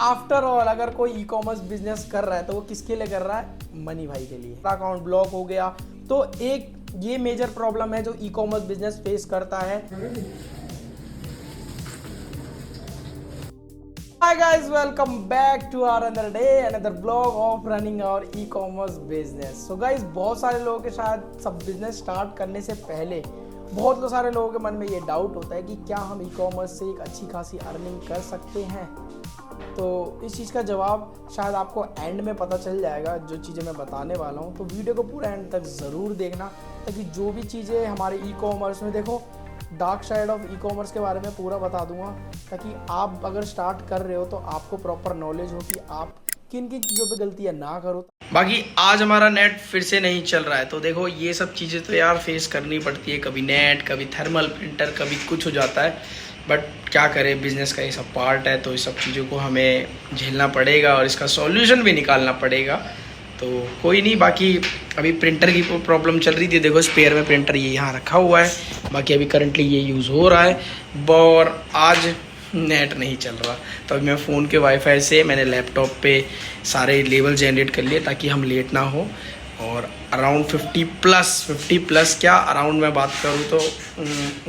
After all अगर कोई ई commerce business कर रहा है तो वो किसके लिए कर रहा है? मनी भाई के लिए। अकाउंट ब्लॉक हो गया तो एक ये मेजर प्रॉब्लम है जो ई कॉमर्स बिजनेस फेस करता है। Hi guys, welcome back to our another day, another vlog of running our e-commerce business. So guys, बहुत सारे लोगों के शायद सब बिजनेस स्टार्ट करने से पहले बहुत सारे लोगों के मन में ये डाउट होता है कि क्या हम ई कॉमर्स से एक अच्छी खासी अर्निंग कर सकते हैं। तो इस चीज़ का जवाब शायद आपको एंड में पता चल जाएगा जो चीज़ें मैं बताने वाला हूँ। तो वीडियो को पूरा एंड तक ज़रूर देखना ताकि जो भी चीज़ें हमारे ई कॉमर्स में, देखो dark side of e commerce के बारे में पूरा बता दूंगा ताकि आप अगर स्टार्ट कर रहे हो तो आपको प्रॉपर नॉलेज हो कि आप किन किन चीज़ों पे गलतियाँ ना करो। बाकी आज हमारा नेट फिर से नहीं चल रहा है तो देखो ये सब चीज़ें तो यार फेस करनी पड़ती है, कभी नेट, कभी थर्मल प्रिंटर, कभी कुछ हो जाता है। बट क्या करें, बिजनेस का ये सब पार्ट है तो इस सब चीज़ों को हमें झेलना पड़ेगा और इसका सॉल्यूशन भी निकालना पड़ेगा। तो कोई नहीं, बाकी अभी प्रिंटर की प्रॉब्लम चल रही थी, देखो स्पेयर में प्रिंटर ये यहाँ रखा हुआ है, बाकी अभी करंटली ये यूज़ हो रहा है और आज नेट नहीं चल रहा। तो अभी मैं फ़ोन के वाईफाई से मैंने लैपटॉप पे सारे लेवल जनरेट कर लिए ताकि हम लेट ना हो। और अराउंड 50 प्लस क्या, अराउंड मैं बात करूँ तो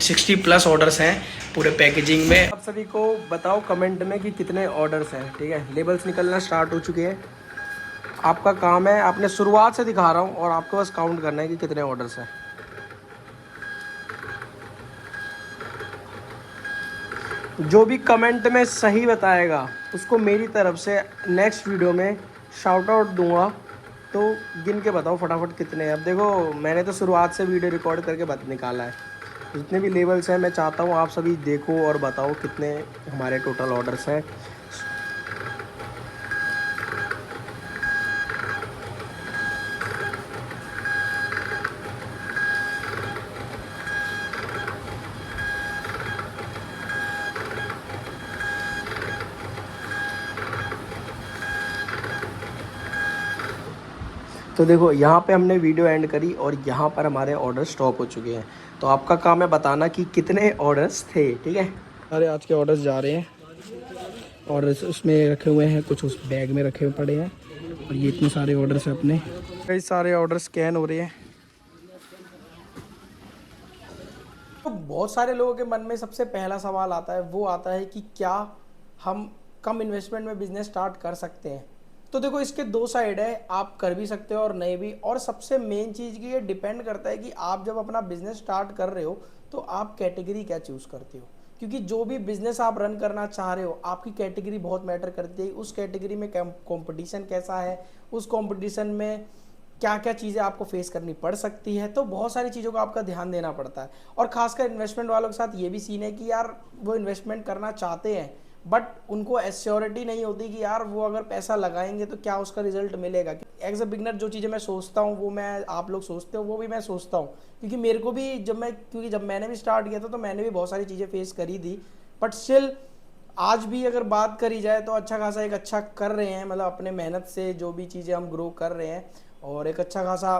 60 प्लस ऑर्डर्स हैं पूरे पैकेजिंग में। आप सभी को बताओ कमेंट में कि कितने ऑर्डर्स हैं। ठीक है, लेबल्स निकलना स्टार्ट हो चुके हैं। आपका काम है, आपने शुरुआत से दिखा रहा हूँ और आपको बस काउंट करना है कि कितने ऑर्डर्स हैं। जो भी कमेंट में सही बताएगा उसको मेरी तरफ से नेक्स्ट वीडियो में शाउट आउट दूंगा। तो गिन के बताओ फटाफट कितने हैं। अब देखो मैंने तो शुरुआत से वीडियो रिकॉर्ड करके निकाला है। जितने भी लेवल्स हैं मैं चाहता हूँ आप सभी देखो और बताओ कितने हमारे टोटल ऑर्डर्स हैं। तो देखो यहाँ पे हमने वीडियो एंड करी और यहाँ पर हमारे ऑर्डर स्टॉप हो चुके हैं। तो आपका काम है बताना कि कितने ऑर्डर्स थे। ठीक है, सारे आज के ऑर्डर्स जा रहे हैं। ऑर्डर्स उसमें रखे हुए हैं, कुछ उस बैग में रखे हुए पड़े हैं और ये इतने सारे ऑर्डर्स हैं अपने। कई सारे ऑर्डर स्कैन हो रहे हैं। तो बहुत सारे लोगों के मन में सबसे पहला सवाल आता है, वो आता है कि क्या हम कम इन्वेस्टमेंट में बिजनेस स्टार्ट कर सकते हैं। तो देखो इसके दो साइड है, आप कर भी सकते हो और नहीं भी। और सबसे मेन चीज़ की ये डिपेंड करता है कि आप जब अपना बिजनेस स्टार्ट कर रहे हो तो आप कैटेगरी क्या चूज़ करते हो। क्योंकि जो भी बिजनेस आप रन करना चाह रहे हो आपकी कैटेगरी बहुत मैटर करती है। उस कैटेगरी में कंपटीशन कैसा है, उस कंपटीशन में क्या क्या चीज़ें आपको फेस करनी पड़ सकती है। तो बहुत सारी चीज़ों का आपका ध्यान देना पड़ता है। और खासकर इन्वेस्टमेंट वालों के साथ ये भी सीन है कि यार वो इन्वेस्टमेंट करना चाहते हैं बट उनको एश्योरिटी नहीं होती कि यार वो अगर पैसा लगाएंगे तो क्या उसका रिजल्ट मिलेगा। एज अ बिगनर जो चीज़ें मैं सोचता हूँ वो मैं, आप लोग सोचते हो वो भी मैं सोचता हूँ। क्योंकि मेरे को भी जब मैंने भी स्टार्ट किया था तो मैंने भी बहुत सारी चीज़ें फेस करी थी। बट स्टिल आज भी अगर बात करी जाए तो अच्छा खासा एक अच्छा कर रहे हैं, मतलब अपने मेहनत से जो भी चीज़ें हम ग्रो कर रहे हैं और एक अच्छा खासा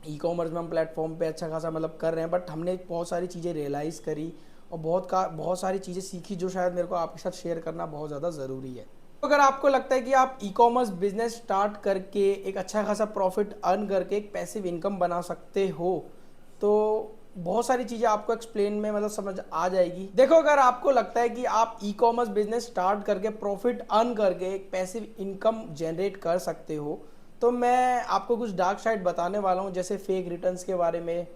ई कॉमर्स में हम प्लेटफॉर्म पे अच्छा खासा मतलब कर रहे हैं। बट हमने बहुत सारी चीज़ें रियलाइज़ करी और बहुत सारी चीज़ें सीखी जो शायद मेरे को आपके साथ शेयर करना बहुत ज़्यादा ज़रूरी है। तो अगर आपको लगता है कि आप ई कॉमर्स बिजनेस स्टार्ट करके एक अच्छा खासा प्रॉफिट अर्न करके एक पैसिव इनकम बना सकते हो तो बहुत सारी चीज़ें आपको एक्सप्लेन में मतलब समझ आ जाएगी। देखो अगर आपको लगता है कि आप ई कॉमर्स बिजनेस स्टार्ट करके प्रॉफिट अर्न करके एक पैसिव इनकम जनरेट कर सकते हो तो मैं आपको कुछ डार्क साइड बताने वाला हूँ, जैसे फेक रिटर्न्स के बारे में,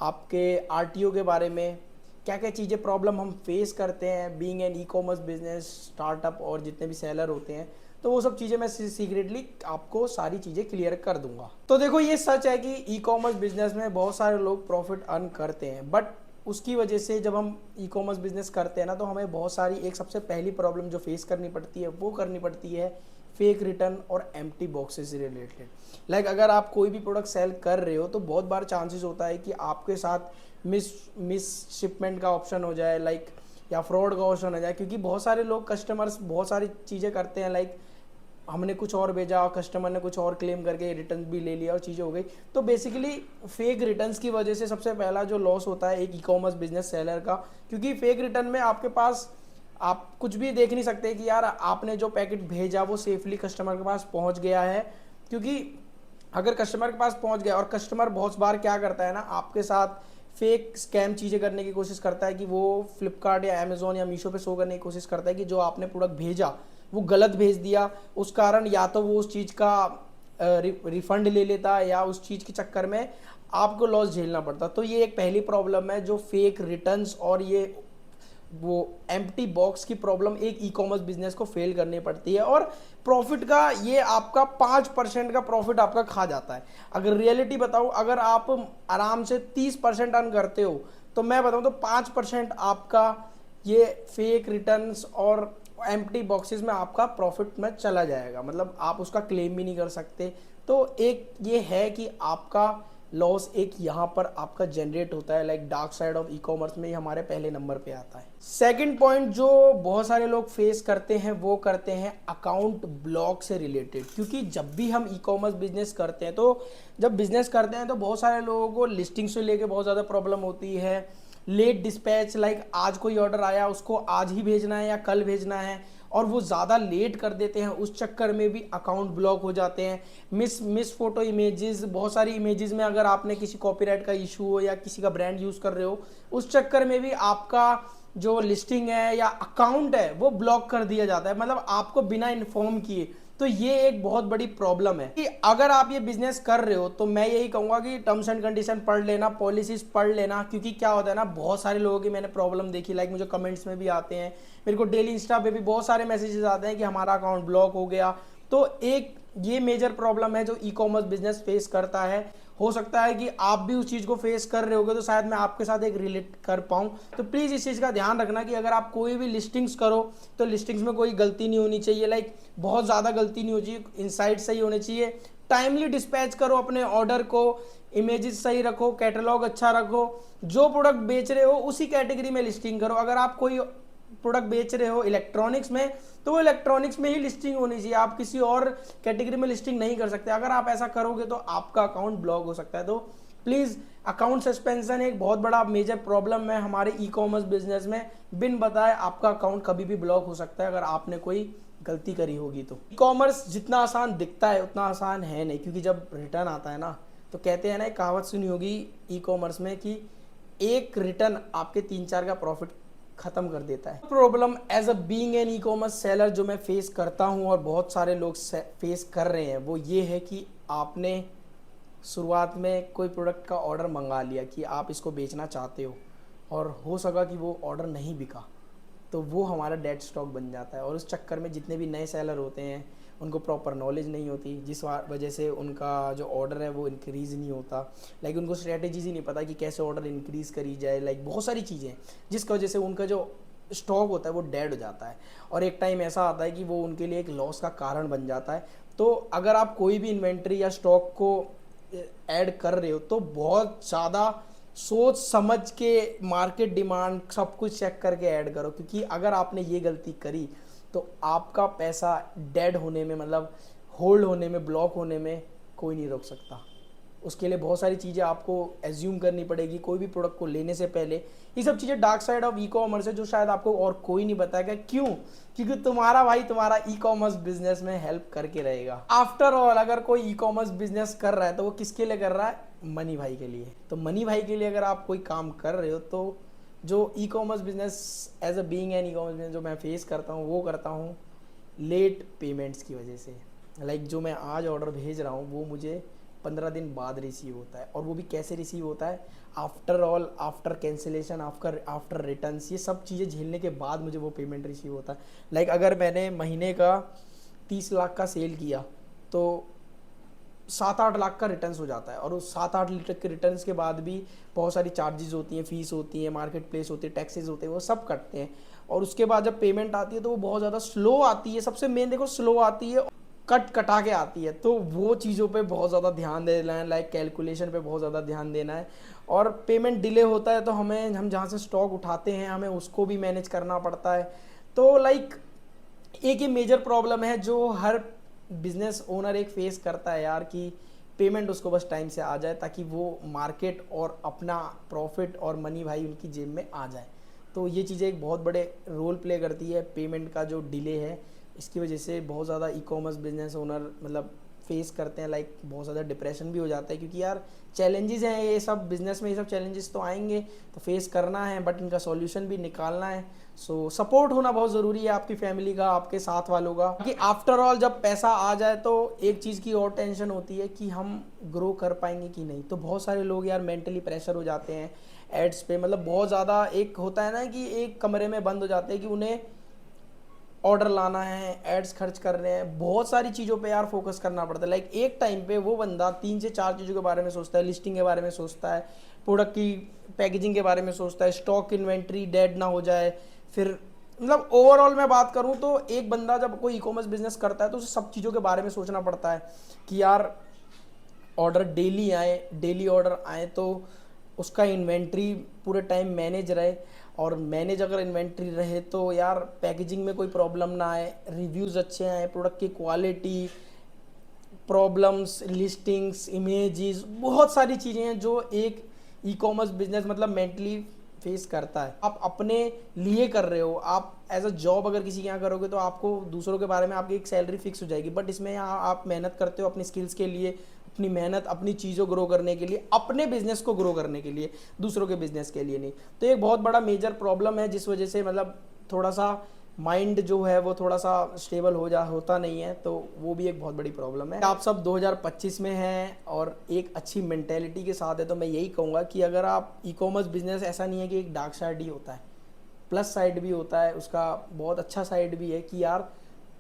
आपके आरटीओ के बारे में, क्या क्या चीज़ें प्रॉब्लम हम फेस करते हैं being an e commerce business startup और जितने भी सेलर होते हैं। तो वो सब चीज़ें मैं सीक्रेटली आपको सारी चीज़ें क्लियर कर दूंगा। तो देखो ये सच है कि ई कॉमर्स बिजनेस में बहुत सारे लोग प्रॉफिट अर्न करते हैं बट उसकी वजह से जब हम ई कॉमर्स बिजनेस करते हैं ना तो हमें बहुत सारी, एक सबसे पहली प्रॉब्लम जो फेस करनी पड़ती है वो करनी पड़ती है फेक रिटर्न और एम्प्टी बॉक्सेस से रिलेटेड। लाइक अगर आप कोई भी प्रोडक्ट सेल कर रहे हो तो बहुत बार चांसेस होता है कि आपके साथ मिस शिपमेंट का ऑप्शन हो जाए, लाइक या फ्रॉड का ऑप्शन हो जाए। क्योंकि बहुत सारे लोग कस्टमर्स बहुत सारी चीज़ें करते हैं, लाइक हमने कुछ और भेजा और कस्टमर ने कुछ और क्लेम करके रिटर्न भी ले लिया और चीज़ें हो गई। तो बेसिकली फेक रिटर्न्स की वजह से सबसे पहला जो लॉस होता है एक ई कॉमर्स बिजनेस सेलर का। क्योंकि फेक रिटर्न में आपके पास आप कुछ भी देख नहीं सकते कि यार आपने जो पैकेट भेजा वो सेफली कस्टमर के पास पहुंच गया है। क्योंकि अगर कस्टमर के पास पहुंच गया, और कस्टमर बहुत बार क्या करता है ना, आपके साथ फेक स्कैम चीज़ें करने की कोशिश करता है कि वो फ्लिपकार्ट या अमेजोन या मीशो पे शो करने की कोशिश करता है कि जो आपने प्रोडक्ट भेजा वो गलत भेज दिया। उस कारण या तो वो उस चीज़ का रिफंड ले लेता है या उस चीज़ के चक्कर में आपको लॉस झेलना पड़ता। तो ये एक पहली प्रॉब्लम है जो फेक रिटर्न्स और ये वो एम्प्टी बॉक्स की प्रॉब्लम एक ई कॉमर्स बिजनेस को फेल करनी पड़ती है। और प्रॉफिट का ये आपका 5% का प्रॉफिट आपका खा जाता है। अगर रियलिटी बताऊं, अगर आप आराम से 30% अर्न करते हो तो मैं बताऊं तो 5% आपका ये फेक रिटर्न्स और एम्प्टी बॉक्सेस में आपका प्रॉफिट में चला जाएगा। मतलब आप उसका क्लेम भी नहीं कर सकते। तो एक ये है कि आपका लॉस एक यहाँ पर आपका जनरेट होता है। Like dark side of e commerce में ये हमारे पहले नंबर पे आता है। सेकंड पॉइंट जो बहुत सारे लोग फेस करते हैं वो करते हैं अकाउंट ब्लॉक से रिलेटेड। क्योंकि जब भी हम ई कॉमर्स बिजनेस करते हैं तो बहुत सारे लोगों को लिस्टिंग से लेके बहुत ज़्यादा प्रॉब्लम होती है। लेट डिस्पैच, लाइक आज कोई ऑर्डर आया उसको आज ही भेजना है या कल भेजना है और वो ज़्यादा लेट कर देते हैं, उस चक्कर में भी अकाउंट ब्लॉक हो जाते हैं। मिस फोटो इमेजेस, बहुत सारी इमेजेस में अगर आपने किसी कॉपीराइट का इशू हो या किसी का ब्रांड यूज़ कर रहे हो, उस चक्कर में भी आपका जो लिस्टिंग है या अकाउंट है वो ब्लॉक कर दिया जाता है, मतलब आपको बिना इन्फॉर्म किए। तो ये एक बहुत बड़ी प्रॉब्लम है कि अगर आप ये बिजनेस कर रहे हो तो मैं यही कहूंगा कि टर्म्स एंड कंडीशन पढ़ लेना, पॉलिसीज पढ़ लेना। क्योंकि क्या होता है ना, बहुत सारे लोगों की मैंने प्रॉब्लम देखी, लाइक मुझे कमेंट्स में भी आते हैं, मेरे को डेली इंस्टा पे भी बहुत सारे मैसेजेस आते हैं कि हमारा अकाउंट ब्लॉक हो गया। तो एक ये मेजर प्रॉब्लम है जो ई कॉमर्स बिजनेस फेस करता है। हो सकता है कि आप भी उस चीज़ को फेस कर रहे होगे तो शायद मैं आपके साथ एक रिलेट कर पाऊँ। तो प्लीज़ इस चीज़ का ध्यान रखना कि अगर आप कोई भी लिस्टिंग्स करो तो लिस्टिंग्स में कोई गलती नहीं होनी चाहिए। लाइक बहुत ज़्यादा गलती नहीं होनी चाहिए, इनसाइट सही होने चाहिए। टाइमली डिस्पैच करो अपने ऑर्डर को, इमेजेस सही रखो, कैटलॉग अच्छा रखो, जो प्रोडक्ट बेच रहे हो उसी कैटेगरी में लिस्टिंग करो। अगर आप कोई प्रोडक्ट बेच रहे हो इलेक्ट्रॉनिक्स में तो वो इलेक्ट्रॉनिक्स में ही लिस्टिंग होनी चाहिए, आप किसी और कैटेगरी में लिस्टिंग नहीं कर सकते। अगर आप ऐसा करोगे तो आपका अकाउंट ब्लॉक हो सकता है। तो प्लीज़, अकाउंट सस्पेंशन एक बहुत बड़ा मेजर प्रॉब्लम है हमारे ई कॉमर्स बिजनेस में। बिन बताए आपका अकाउंट कभी भी ब्लॉक हो सकता है अगर आपने कोई गलती करी होगी तो। ई कॉमर्स जितना आसान दिखता है उतना आसान है नहीं। क्योंकि जब रिटर्न आता है ना तो कहते हैं ना, एक कहावत सुनी होगी ई कॉमर्स में कि एक रिटर्न आपके 3-4 का प्रॉफिट खत्म कर देता है। Problem as a being an e commerce seller जो मैं फेस करता हूं और बहुत सारे लोग फेस कर रहे हैं वो ये है कि आपने शुरुआत में कोई प्रोडक्ट का ऑर्डर मंगा लिया कि आप इसको बेचना चाहते हो और हो सका कि वो ऑर्डर नहीं बिका, तो वो हमारा डेड स्टॉक बन जाता है। और उस चक्कर में जितने भी नए सेलर होते हैं उनको प्रॉपर नॉलेज नहीं होती, जिस वजह से उनका जो ऑर्डर है वो इंक्रीज़ नहीं होता। लाइक उनको स्ट्रेटेजीज ही नहीं पता कि कैसे ऑर्डर इंक्रीज़ करी जाए। लाइक बहुत सारी चीज़ें जिसकी वजह से उनका जो स्टॉक होता है वो डेड हो जाता है और एक टाइम ऐसा आता है कि वो उनके लिए एक लॉस का कारण बन जाता है। तो अगर आप कोई भी इन्वेंट्री या स्टॉक को ऐड कर रहे हो तो बहुत ज़्यादा सोच समझ के, मार्केट डिमांड सब कुछ चेक करके ऐड करो। क्योंकि अगर आपने ये गलती करी तो आपका पैसा डेड होने में, मतलब होल्ड होने में, ब्लॉक होने में कोई नहीं रोक सकता। उसके लिए बहुत सारी चीज़ें आपको एज्यूम करनी पड़ेगी कोई भी प्रोडक्ट को लेने से पहले। ये सब चीज़ें dark side of e commerce है जो शायद आपको और कोई नहीं बताएगा। क्यों? क्योंकि तुम्हारा भाई तुम्हारा ई कॉमर्स बिजनेस में हेल्प करके रहेगा। आफ्टर ऑल अगर कोई ई कॉमर्स बिजनेस कर रहा है तो वो किसके लिए कर रहा है? मनी भाई के लिए। तो मनी भाई के लिए अगर आप कोई काम कर रहे हो तो जो e commerce business as a being an e commerce business जो मैं फेस करता हूँ वो करता हूँ लेट पेमेंट्स की वजह से। लाइक जो मैं आज ऑर्डर भेज रहा हूँ वो मुझे 15 दिन बाद रिसीव होता है। और वो भी कैसे रिसीव होता है? After all, after cancellation, after returns, ये सब चीज़ें झेलने के बाद मुझे वो पेमेंट रिसीव होता है। लाइक अगर मैंने महीने का 30 लाख का सेल किया तो 7-8 लाख का रिटर्न्स हो जाता है। और उस 7-8 लाख के रिटर्न्स के बाद भी बहुत सारी चार्जेस होती हैं, फीस होती है, मार्केट प्लेस होती है, टैक्सेस होते हैं, वो सब कटते हैं। और उसके बाद जब पेमेंट आती है तो वो बहुत ज़्यादा स्लो आती है। सबसे मेन देखो, स्लो आती है, कटा के आती है। तो वो चीज़ों पे बहुत ज़्यादा ध्यान देना है, लाइक कैलकुलेशन पे बहुत ज़्यादा ध्यान देना है। और पेमेंट डिले होता है तो हम जहाँ से स्टॉक उठाते हैं हमें उसको भी मैनेज करना पड़ता है। तो लाइक एक ये मेजर प्रॉब्लम है जो हर बिजनेस ओनर एक फेस करता है यार, कि पेमेंट उसको बस टाइम से आ जाए ताकि वो मार्केट और अपना प्रॉफिट और मनी भाई उनकी जेब में आ जाए। तो ये चीज़ें एक बहुत बड़े रोल प्ले करती है। पेमेंट का जो डिले है, इसकी वजह से बहुत ज़्यादा ई कॉमर्स बिजनेस ओनर मतलब फेस करते हैं, लाइक बहुत ज़्यादा डिप्रेशन भी हो जाता है, क्योंकि यार चैलेंजेस हैं ये सब बिजनेस में, ये सब चैलेंजेस तो आएंगे, तो फेस करना है, बट इनका सॉल्यूशन भी निकालना है। सो सपोर्ट होना बहुत ज़रूरी है आपकी फैमिली का, आपके साथ वालों का, कि आफ्टर ऑल जब पैसा आ जाए तो एक चीज़ की और टेंशन होती है कि हम ग्रो कर पाएंगे कि नहीं। तो बहुत सारे लोग यार मेंटली प्रेशर हो जाते हैं एड्स पे, मतलब बहुत ज़्यादा एक होता है ना कि एक कमरे में बंद हो जाते हैं कि उन्हें ऑर्डर लाना है, एड्स खर्च कर रहे हैं, बहुत सारी चीज़ों पे यार फोकस करना पड़ता है। लाइक एक टाइम पे वो बंदा 3 से 4 चीज़ों के बारे में सोचता है, लिस्टिंग के बारे में सोचता है, प्रोडक्ट की पैकेजिंग के बारे में सोचता है, स्टॉक इन्वेंट्री डेड ना हो जाए, फिर मतलब ओवरऑल मैं बात करूं तो एक बंदा जब कोई ई कॉमर्स बिजनेस करता है तो उसे सब चीज़ों के बारे में सोचना पड़ता है कि यार ऑर्डर डेली आए, डेली ऑर्डर आए तो उसका इन्वेंट्री पूरे टाइम मैनेज रहे, और मैनेज अगर इन्वेंट्री रहे तो यार पैकेजिंग में कोई प्रॉब्लम ना आए, रिव्यूज़ अच्छे आए, प्रोडक्ट की क्वालिटी, प्रॉब्लम्स, लिस्टिंग्स, इमेजेस, बहुत सारी चीज़ें हैं जो एक ई कॉमर्स बिजनेस मतलब मेंटली फेस करता है। आप अपने लिए कर रहे हो, आप एज अ जॉब अगर किसी के यहाँ करोगे तो आपको दूसरों के बारे में आपकी एक सैलरी फिक्स हो जाएगी, बट इसमें यहाँ आप मेहनत करते हो अपनी स्किल्स के लिए, अपनी मेहनत अपनी चीज़ों ग्रो करने के लिए, अपने बिजनेस को ग्रो करने के लिए, दूसरों के बिजनेस के लिए नहीं। तो एक बहुत बड़ा मेजर प्रॉब्लम है जिस वजह से मतलब थोड़ा सा माइंड जो है वो थोड़ा सा स्टेबल होता नहीं है, तो वो भी एक बहुत बड़ी प्रॉब्लम है। आप सब 2025 में हैं और एक अच्छी मेंटेलिटी के साथ है, तो मैं यही कहूँगा कि अगर आप ई कॉमर्स बिजनेस ऐसा नहीं है कि एक डार्क साइड ही होता है, प्लस साइड भी होता है उसका, बहुत अच्छा साइड भी है कि यार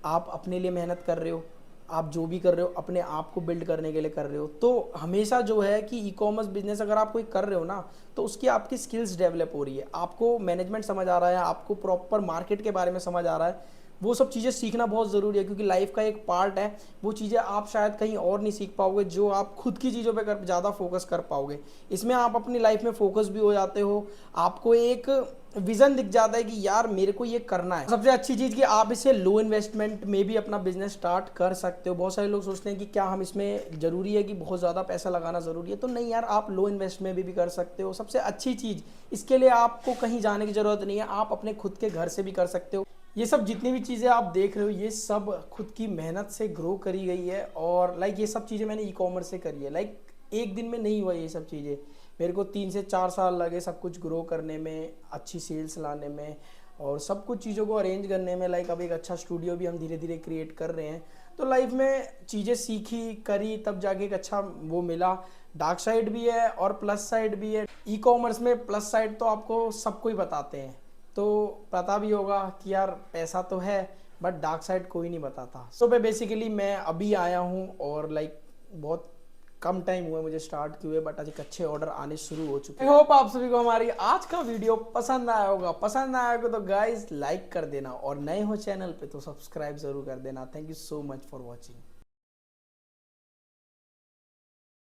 आप अपने लिए मेहनत कर रहे हो, आप जो भी कर रहे हो अपने आप को बिल्ड करने के लिए कर रहे हो। तो हमेशा जो है कि ई कॉमर्स बिजनेस अगर आप कोई कर रहे हो ना, तो उसकी आपकी स्किल्स डेवलप हो रही है, आपको मैनेजमेंट समझ आ रहा है, आपको प्रॉपर मार्केट के बारे में समझ आ रहा है। वो सब चीज़ें सीखना बहुत ज़रूरी है, क्योंकि लाइफ का एक पार्ट है। वो चीज़ें आप शायद कहीं और नहीं सीख पाओगे जो आप खुद की चीज़ों पे ज़्यादा फोकस कर पाओगे। इसमें आप अपनी लाइफ में फोकस भी हो जाते हो, आपको एक विजन दिख जाता है कि यार मेरे को ये करना है। सबसे अच्छी चीज़ कि आप इसे लो इन्वेस्टमेंट में भी अपना बिजनेस स्टार्ट कर सकते हो। बहुत सारे लोग सोचते हैं कि क्या हम इसमें ज़रूरी है कि बहुत ज़्यादा पैसा लगाना ज़रूरी है, तो नहीं यार, आप लो इन्वेस्ट में भी कर सकते हो। सबसे अच्छी चीज़, इसके लिए आपको कहीं जाने की ज़रूरत नहीं है, आप अपने खुद के घर से भी कर सकते हो। ये सब जितनी भी चीज़ें आप देख रहे हो ये सब खुद की मेहनत से ग्रो करी गई है, और लाइक ये सब चीज़ें मैंने ई कॉमर्स से करी है। लाइक एक दिन में नहीं हुआ ये सब चीज़ें, मेरे को 3 से 4 साल लगे सब कुछ ग्रो करने में, अच्छी सेल्स लाने में, और सब कुछ चीज़ों को अरेंज करने में। लाइक अब एक अच्छा स्टूडियो भी हम धीरे धीरे क्रिएट कर रहे हैं। तो लाइफ में चीज़ें सीखी करी तब जाके एक अच्छा वो मिला। डार्क साइड भी है और प्लस साइड भी है। ई कॉमर्स में प्लस साइड तो आपको सबको ही बताते हैं, तो पता भी होगा कि यार पैसा तो है, बट डार्क साइड कोई नहीं बताता। सो बेसिकली मैं अभी आया हूँ और लाइक बहुत कम टाइम हुआ मुझे स्टार्ट किए हुए, बट आज एक अच्छे ऑर्डर आने शुरू हो चुके हैं। आई होप आप सभी को हमारी आज का वीडियो पसंद आया होगा। पसंद आया होगा तो गाइस लाइक कर देना, और नए हो चैनल पे तो सब्सक्राइब जरूर कर देना। Thank you so much for watching.